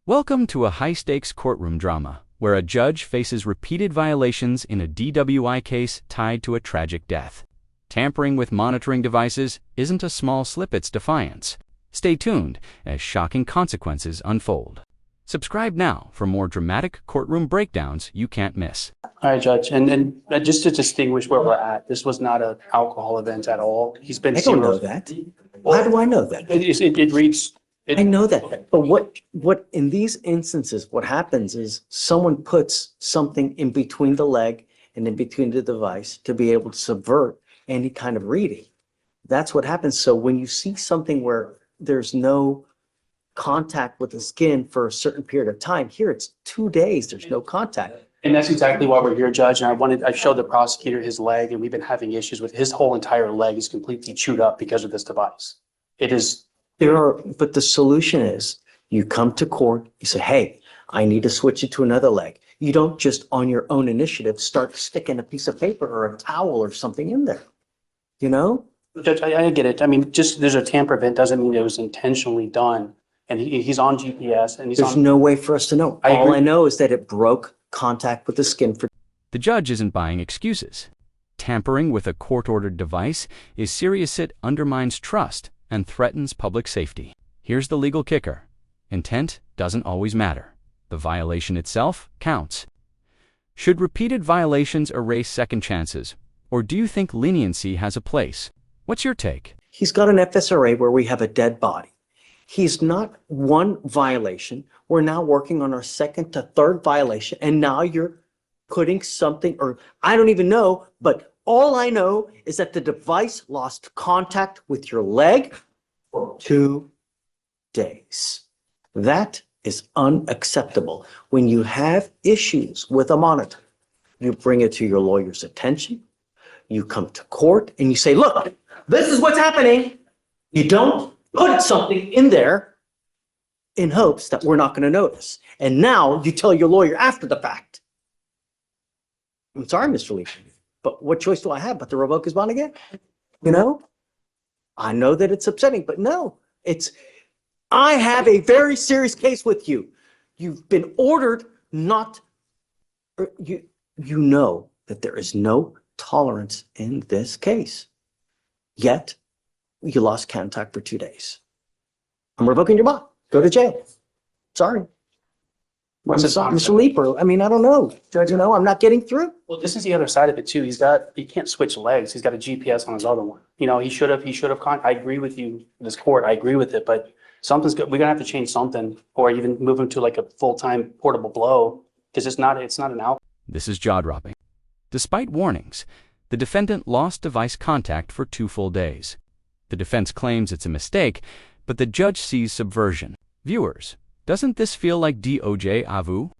Welcome to a high-stakes courtroom drama where a judge faces repeated violations in a DWI case tied to a tragic death. Tampering with monitoring devices isn't a small slip, it's defiance. Stay tuned as shocking consequences unfold. Subscribe now for more dramatic courtroom breakdowns you can't miss. All right, Judge, and just to distinguish where we're at, this was not an alcohol event at all. He's been. I don't know that. How do I know that? It reads. I know that, but what in these instances, what happens is someone puts something in between the leg and in between the device to be able to subvert any kind of reading. That's what happens. So when you see something where there's no contact with the skin for a certain period of time, here it's 2 days, there's no contact. And that's exactly why we're here, Judge. And I showed the prosecutor his leg, and we've been having issues with his whole entire leg is completely chewed up because of this device. It is. But the solution is you come to court, you say, hey, I need to switch it to another leg. You don't just on your own initiative start sticking a piece of paper or a towel or something in there, you know? Judge, I get it. I mean, just there's a tamper event doesn't mean it was intentionally done. And he's on GPS and there's no way for us to know. All I know is that it broke contact with the skin. The judge isn't buying excuses. Tampering with a court-ordered device is serious. It undermines trust and threatens public safety. Here's the legal kicker. Intent doesn't always matter. The violation itself counts. Should repeated violations erase second chances, or do you think leniency has a place? What's your take? He's got an FSRA where we have a dead body. He's not one violation. We're now working on our second to third violation, and now you're putting something, or I don't even know, but all I know is that the device lost contact with your leg for 2 days. That is unacceptable. When you have issues with a monitor, you bring it to your lawyer's attention, you come to court and you say, look, this is what's happening. You don't put something in there in hopes that we're not going to notice. And now you tell your lawyer after the fact. I'm sorry, Mr. Lee, but what choice do I have but to revoke his bond again? You know, I know that it's upsetting, but no, I have a very serious case with you. You've been ordered not, you know that there is no tolerance in this case. Yet, you lost contact for 2 days. I'm revoking your bond. Go to jail. Sorry. What's his bond? Mr. Leeper, I mean, I don't know. Judge, I'm not getting through. Well, this is the other side of it too. He can't switch legs. He's got a GPS on his other one. You know, he should have I agree with you, this court, I agree with it, but something's good. We're gonna have to change something or even move him to like a full-time portable blow because it's not an alcohol. This is jaw-dropping. Despite warnings, the defendant lost device contact for 2 full days. The defense claims it's a mistake, but the judge sees subversion. Viewers, doesn't this feel like DOJ vu?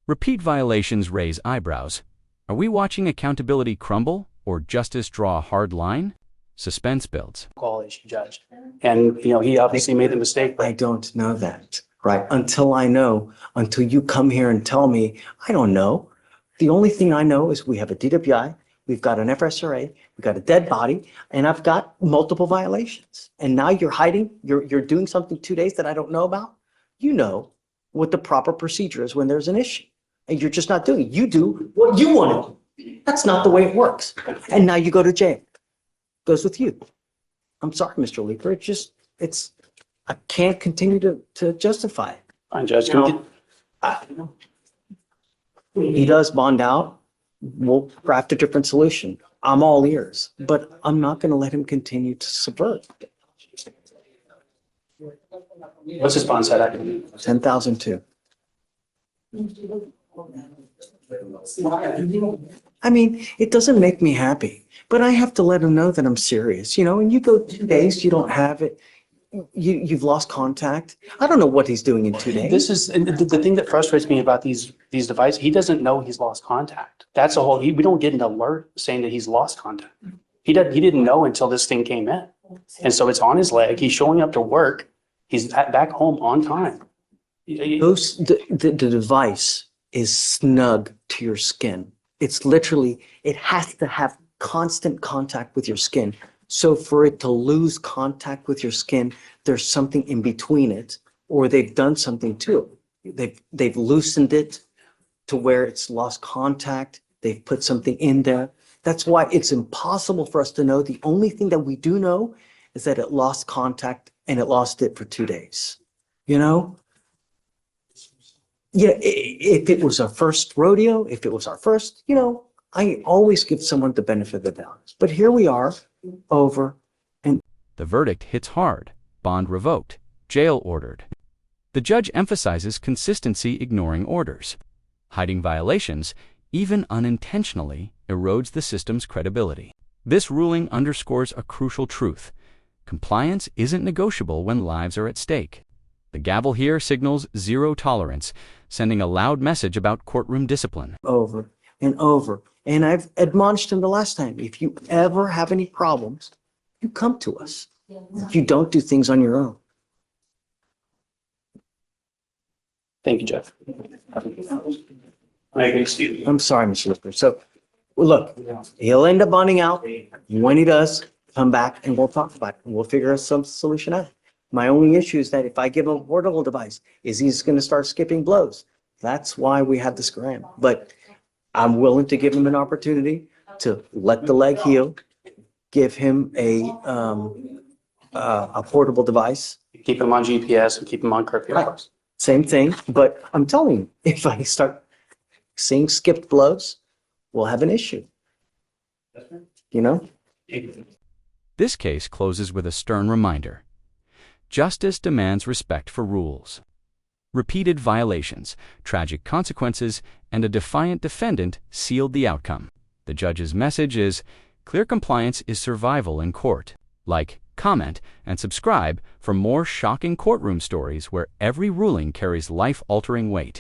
Repeat violations raise eyebrows. Are we watching accountability crumble or justice draw a hard line? Suspense builds. Alcohol issue, Judge. And, you know, he obviously made the mistake. I don't know that, right? Until you come here and tell me, I don't know. The only thing I know is we have a DWI, we've got an FSRA, we've got a dead body, and I've got multiple violations. And now you're hiding, you're doing something 2 days that I don't know about? You know what the proper procedure is when there's an issue. And you're just not doing it. You do what you want to do. That's not the way it works. And now you go to jail. Goes with you. I'm sorry, Mr. Leeper. I can't continue to justify it. Fine, Judge. He does bond out. We'll craft a different solution. I'm all ears, but I'm not going to let him continue to subvert. What's his bond set at? 10,002. I mean, it doesn't make me happy, but I have to let him know that I'm serious, you know, and you go 2 days, you don't have it. You've lost contact. I don't know what he's doing in 2 days. This is the thing that frustrates me about these devices. He doesn't know he's lost contact. That's a whole, we don't get an alert saying that he's lost contact. He didn't know until this thing came in. And so it's on his leg. He's showing up to work. He's back home on time. The device is snug to your skin. It's literally, it has to have constant contact with your skin. So for it to lose contact with your skin, there's something in between it, or they've done something to it. they've loosened it to where it's lost contact. They've put something in there. That's why it's impossible for us to know. The only thing that we do know is that it lost contact and it lost it for 2 days. You know? Yeah, if it was our first rodeo, if it was our first, you know, I always give someone the benefit of the doubt. But here we are, over and The verdict hits hard, bond revoked, jail ordered. The judge emphasizes consistency, ignoring orders. Hiding violations, even unintentionally, erodes the system's credibility. This ruling underscores a crucial truth. Compliance isn't negotiable when lives are at stake. The gavel here signals zero tolerance, sending a loud message about courtroom discipline. over and over. And I've admonished him the last time, if you ever have any problems, you come to us. You don't do things on your own. Thank you, Jeff. I agree, Steve. I'm sorry, Mr. Lister. So, well, look, he'll end up bonding out. When he does, come back and we'll talk about it. And we'll figure some solution out. My only issue is that if I give him a portable device, is he's going to start skipping blows? That's why we have this grant. But I'm willing to give him an opportunity to let the leg heal, give him a portable device. Keep him on GPS and keep him on curfew hours. Same thing, but I'm telling you, if I start seeing skipped blows, we'll have an issue. You know? This case closes with a stern reminder. Justice demands respect for rules. Repeated violations, tragic consequences, and a defiant defendant sealed the outcome. The judge's message is, clear compliance is survival in court. Like, comment, and subscribe for more shocking courtroom stories where every ruling carries life-altering weight.